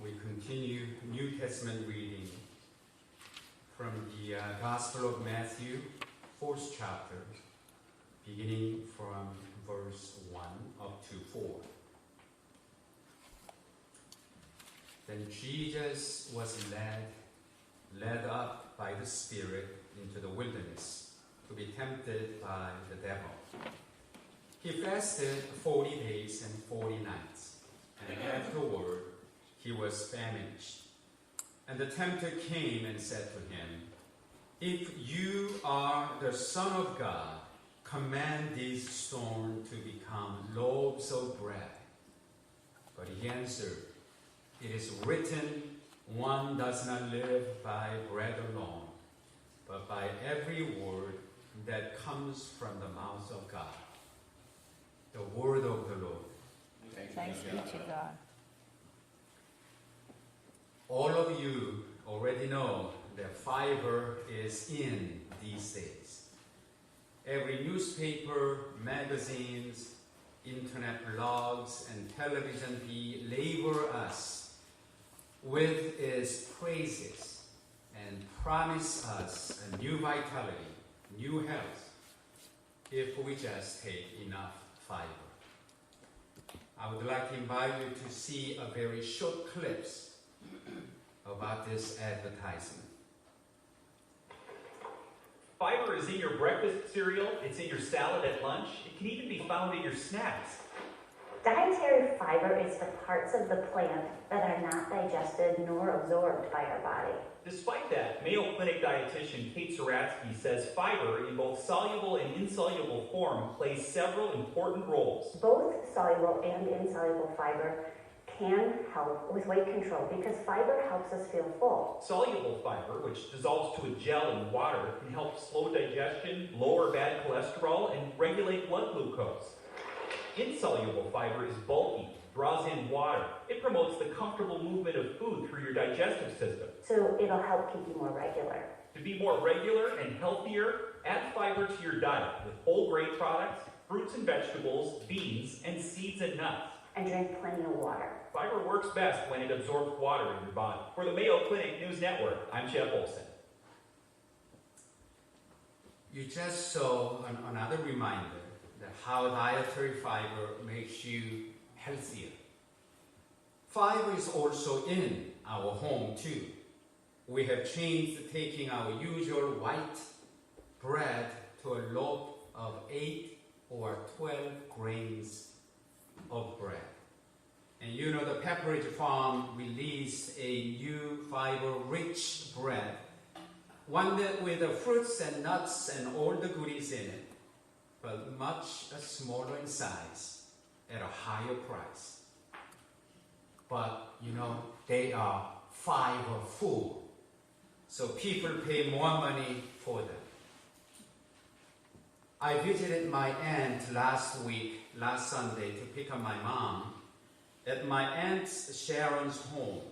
we continue New Testament reading from the Gospel of Matthew, 4th chapter, beginning from verse 1 up to 4. Then Jesus was led up by the Spirit into the wilderness to be tempted by the devil. He fasted 40 days and 40 nights, and afterward he was famished. And the tempter came and said to him, "If you are the Son of God, command this stone to become loaves of bread." But he answered, "It is written, one does not live by bread alone, but by every word that comes from the mouth of God." The word of the Lord. Thanks be to God. All of you already know that fiber is in these days. Every newspaper, magazines, internet blogs, and television labor us with its praises and promise us a new vitality, new health, if we just take enough fiber. I would like to invite you to see a very short clips about this advertisement. Fiber is in your breakfast cereal, it's in your salad at lunch, it can even be found in your snacks. Dietary fiber is the parts of the plant that are not digested nor absorbed by our body. Despite that, Mayo Clinic dietitian Kate Saratsky says fiber in both soluble and insoluble form plays several important roles. Both soluble and insoluble fiber can help with weight control because fiber helps us feel full. Soluble fiber, which dissolves to a gel in water, can help slow digestion, lower bad cholesterol, and regulate blood glucose. Insoluble fiber is bulky, draws in water. It promotes the comfortable movement of food through your digestive system. So it'll help keep you more regular. To be more regular and healthier, add fiber to your diet with whole grain products, fruits and vegetables, beans, and seeds and nuts. And drink plenty of water. Fiber works best when it absorbs water in your body. For the Mayo Clinic News Network, I'm Jeff Olson. You just saw another reminder that how dietary fiber makes you healthier. Fiber is also in our home too. We have changed taking our usual white bread to a loaf of 8 or 12 grains of bread. And you know the Pepperidge Farm released a new fiber-rich bread, one that with the fruits and nuts and all the goodies in it, but much smaller in size at a higher price. But you know, they are fiber full, so people pay more money for them. I visited my aunt last Sunday to pick up my mom. At my Aunt Sharon's home,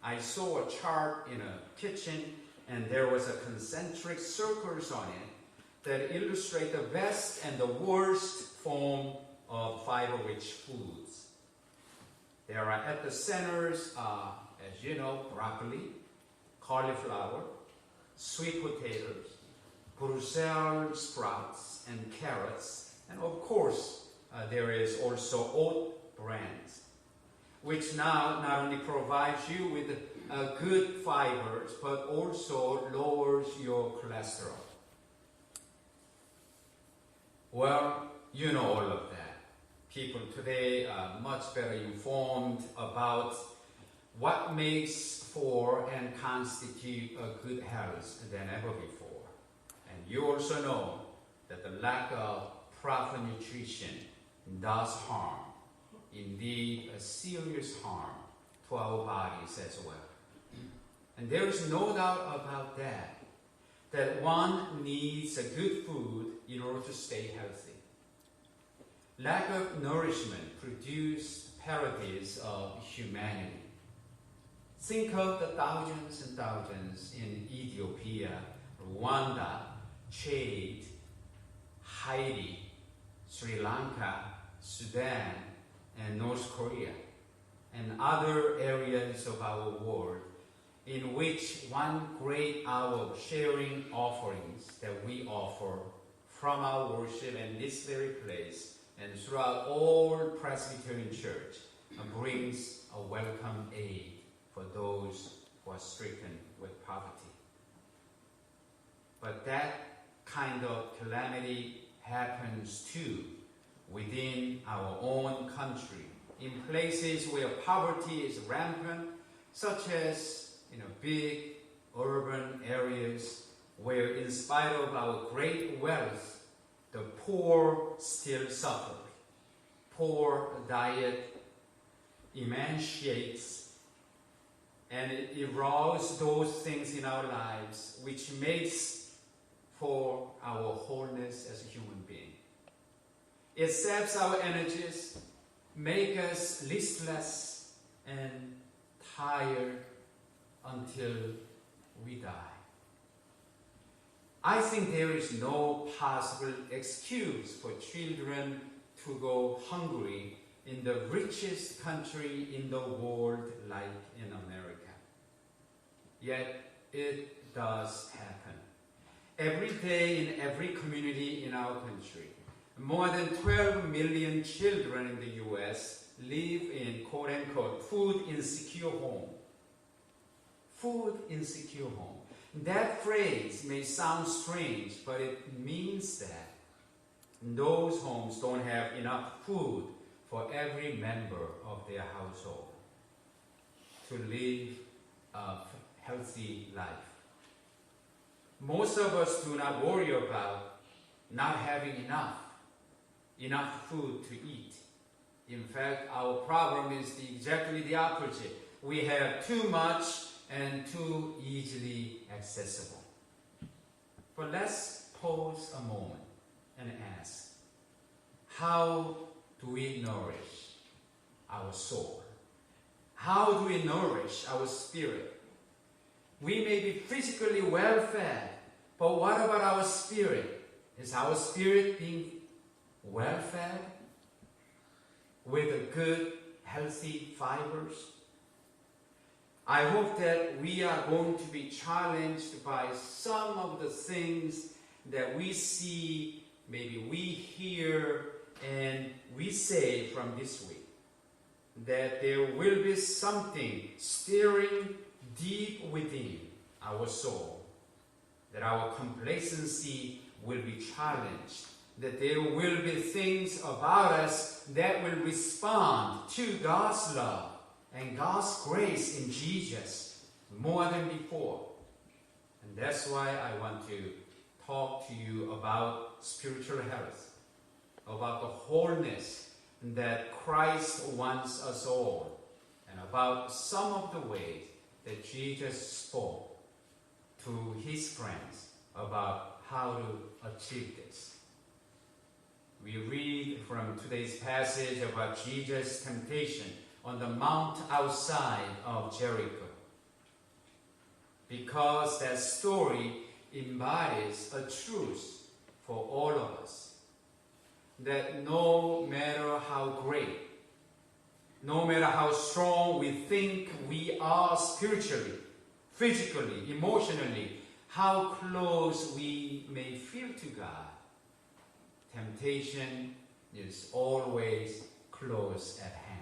I saw a chart in a kitchen and there was a concentric circles on it that illustrate the best and the worst form of fiber-rich foods. There are at the centers, as you know, broccoli, cauliflower, sweet potatoes, Brussels sprouts, and carrots, and of course, there is also oat brands, which now not only provides you with good fibers, but also lowers your cholesterol. Well, you know all of that. People today are much better informed about what makes for and constitute a good health than ever before. And you also know that the lack of proper nutrition does harm, indeed a serious harm to our bodies as well. And there is no doubt about that one needs a good food in order to stay healthy. Lack of nourishment produces parodies of humanity. Think of the thousands and thousands in Ethiopia, Rwanda, Chad, Haiti, Sri Lanka, Sudan, and North Korea, and other areas of our world, in which 1 great hour of sharing offerings that we offer from our worship in this very place and throughout all Presbyterian Church brings a welcome aid for those who are stricken with poverty. But that kind of calamity happens too within our own country, in places where poverty is rampant, such as big urban areas where, in spite of our great wealth, the poor still suffer. Poor diet emaciates and it erodes those things in our lives which makes for our wholeness as a human being. It saps our energies, make us listless and tired until we die. I think there is no possible excuse for children to go hungry in the richest country in the world like in America. Yet it does happen. Every day in every community in our country, more than 12 million children in the U.S. live in quote-unquote food insecure home. Food insecure home. That phrase may sound strange, but it means that those homes don't have enough food for every member of their household to live a healthy life. Most of us do not worry about not having enough food to eat. In fact, our problem is exactly the opposite. We have too much and too easily accessible. But let's pause a moment and ask, how do we nourish our soul? How do we nourish our spirit? We may be physically well fed, but what about our spirit? Is our spirit being well fed with a good, healthy fibers? I hope that we are going to be challenged by some of the things that we see, maybe we hear, and we say from this week. That there will be something stirring deep within our soul. That our complacency will be challenged. That there will be things about us that will respond to God's love and God's grace in Jesus more than before. And that's why I want to talk to you about spiritual health, about the wholeness that Christ wants us all, and about some of the ways that Jesus spoke to his friends about how to achieve this. We read from today's passage about Jesus' temptation on the mount outside of Jericho, because that story embodies a truth for all of us, that no matter how great, no matter how strong we think we are spiritually, physically, emotionally, how close we may feel to God, temptation is always close at hand.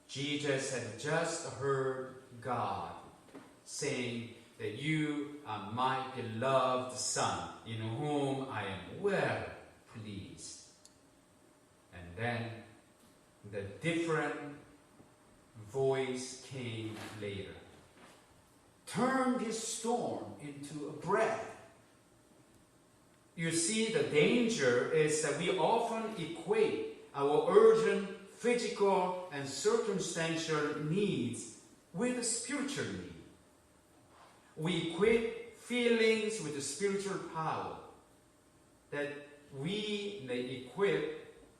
Jesus had just heard God saying that you are my beloved Son, in whom I am well pleased. And then the different voice came later. Turn this storm into a breath. You see, the danger is that we often equate our urgent physical and circumstantial needs with a spiritual need. We equate feelings with the spiritual power, that we may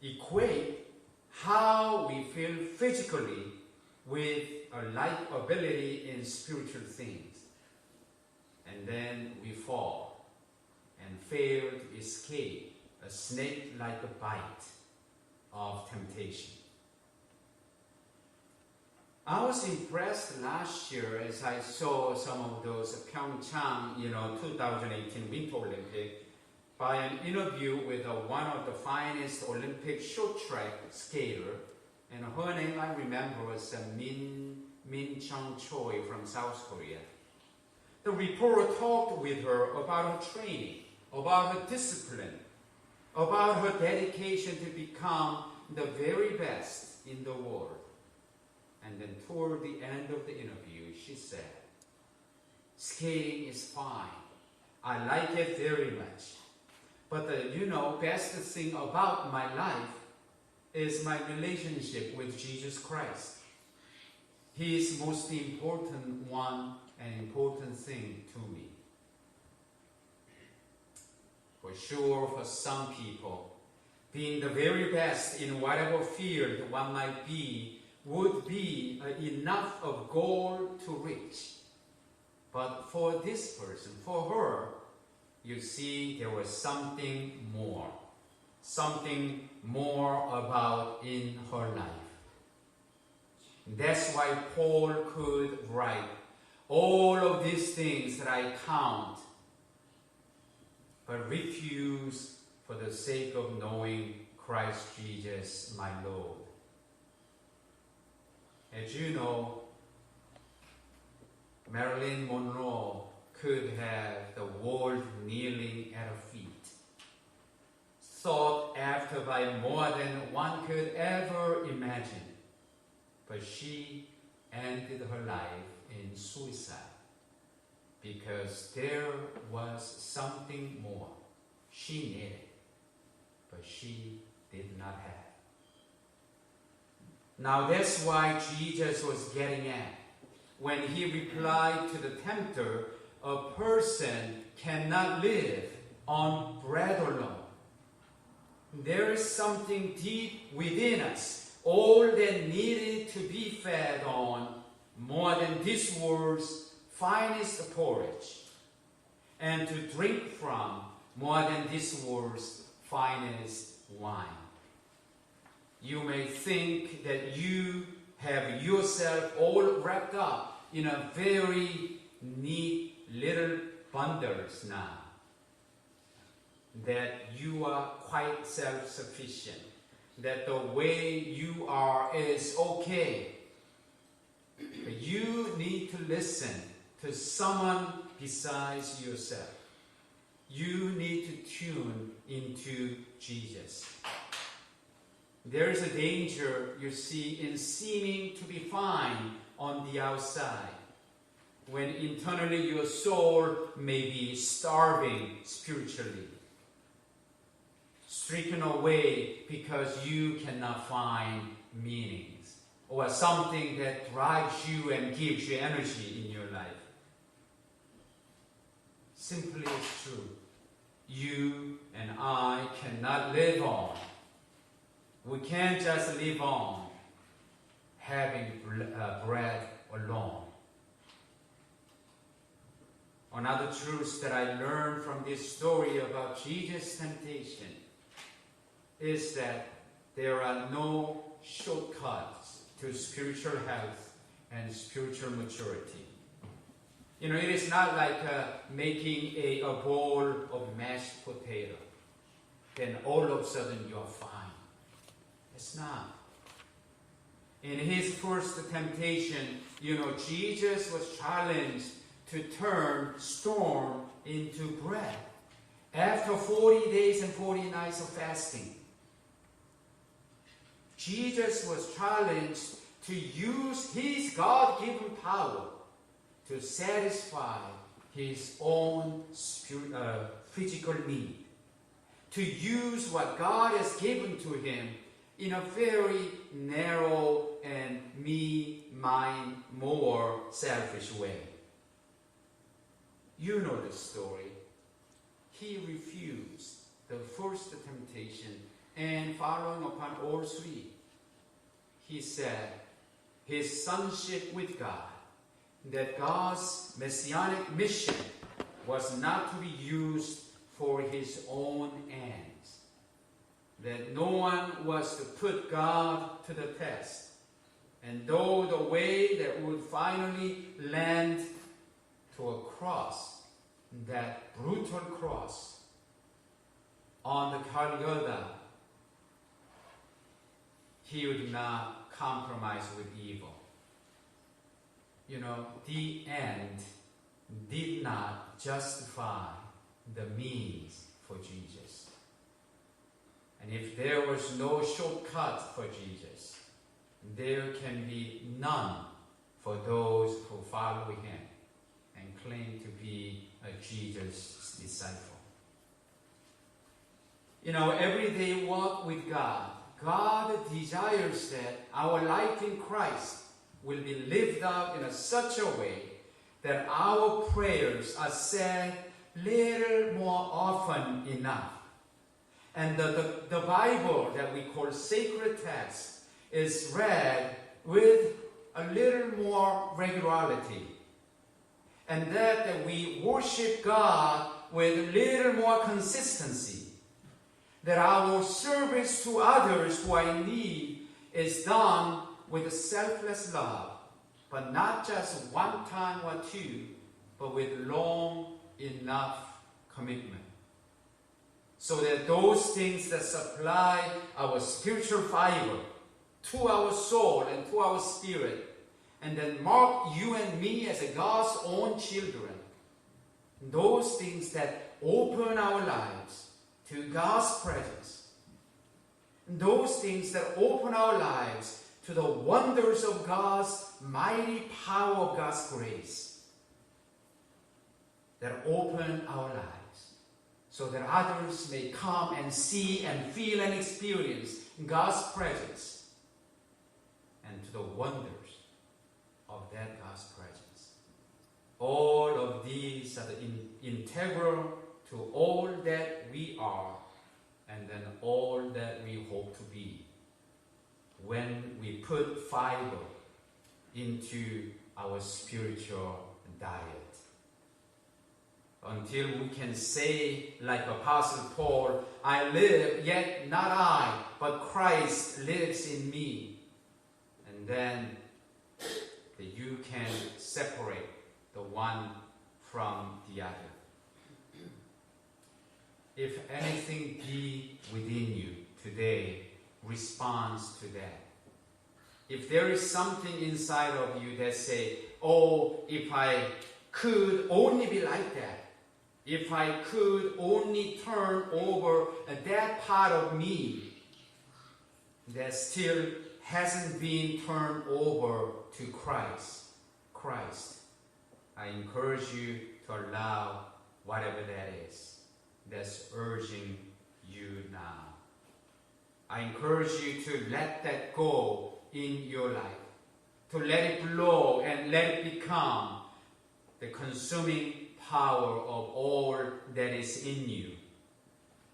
equate how we feel physically with a like ability in spiritual things. And then we fall and fail to escape a snake-like bite of temptation. I was impressed last year as I saw some of those Pyeongchang, 2018 Winter Olympic, by an interview with one of the finest Olympic short track skater, and her name I remember was Min Chung Choi from South Korea. The reporter talked with her about her training, about her discipline, about her dedication to become the very best in the world. And then toward the end of the interview, she said, "Skating is fine. I like it very much. But the, best thing about my life is my relationship with Jesus Christ. He is the most important one and important thing to me." For sure, for some people, being the very best in whatever field one might be would be enough of goal to reach. But for this person, for her, you see, there was something more about in her life. That's why Paul could write, "All of these things that I count, but refuse for the sake of knowing Christ Jesus my Lord." As you know, Marilyn Monroe could have the world kneeling at her feet, sought after by more than one could ever imagine. But she ended her life in suicide because there was something more she needed, but she did not have. Now that's why Jesus was getting at when he replied to the tempter, "A person cannot live on bread alone." There is something deep within us, all that needed to be fed on more than this world's finest porridge, and to drink from more than this world's finest wine. You may think that you have yourself all wrapped up in a very neat little bundles now, that you are quite self-sufficient, that the way you are is okay. But you need to listen to someone besides yourself. You need to tune into Jesus. There is a danger, you see, in seeming to be fine on the outside, when internally your soul may be starving spiritually, stricken away because you cannot find meanings, or something that drives you and gives you energy in your life. Simply it's true. You and I cannot live on. We can't just live on having bread alone. Another truth that I learned from this story about Jesus' temptation is that there are no shortcuts to spiritual health and spiritual maturity. It is not like making a bowl of mashed potato. Then all of a sudden you're fine. It's not. In his first temptation, Jesus was challenged to turn storm into bread after 40 days and 40 nights of fasting. Jesus was challenged to use his God-given power to satisfy his own physical need, to use what God has given to him in a very narrow and me, mine, more selfish way. You know the story. He refused the first temptation, and following upon all three, he said his sonship with God, that God's messianic mission was not to be used for his own ends, that no one was to put God to the test, And though the way that would finally land to a cross, that brutal cross on the Golgotha, he would not compromise with evil. You know, the end did not justify the means for Jesus. And if there was no shortcut for Jesus, there can be none for those who follow him and claim to be a Jesus disciple. You know, everyday walk with God, God desires that our life in Christ will be lived out in such a way that our prayers are said little more often enough. And the Bible that we call sacred text is read with a little more regularity. And that we worship God with a little more consistency. That our service to others who are in need is done with a selfless love, but not just one time or two, but with long enough commitment. So that those things that supply our spiritual fiber to our soul and to our spirit, and then mark you and me as God's own children, those things that open our lives to God's presence, those things that open our lives to the wonders of God's mighty power of God's grace, that open our lives so that others may come and see and feel and experience God's presence and to the wonders of that God's presence. All of these are integral to all that we are and then all that we hope to be when we put fiber into our spiritual diet. Until we can say, like Apostle Paul, I live, yet not I, but Christ lives in me. And then that you can separate the one from the other. If anything be within you today responds to that. If there is something inside of you that say, oh, if I could only be like that, if I could only turn over that part of me that still hasn't been turned over to Christ, I encourage you to allow whatever that is that's urging you now. I encourage you to let that go in your life, to let it flow and let it become the consuming power of all that is in you,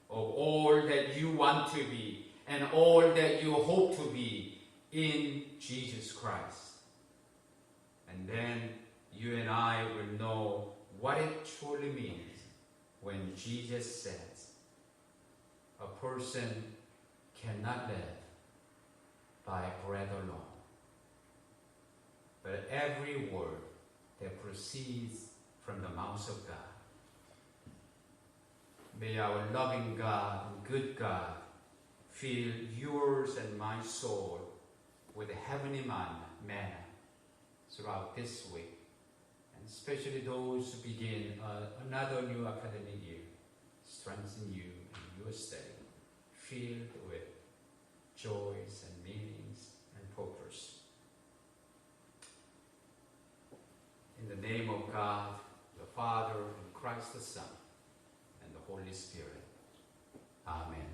of all that you want to be, and all that you hope to be in Jesus Christ. And then you and I will know what it truly means when Jesus says, a person cannot live by bread alone, but every word that proceeds from the mouth of God. May our loving God and good God fill yours and my soul with a heavenly manna throughout this week, and especially those who begin another new academic year. Strengthen you in your study, filled with joys and meanings and purpose. In the name of God, the Father, and Christ the Son, and the Holy Spirit. Amen.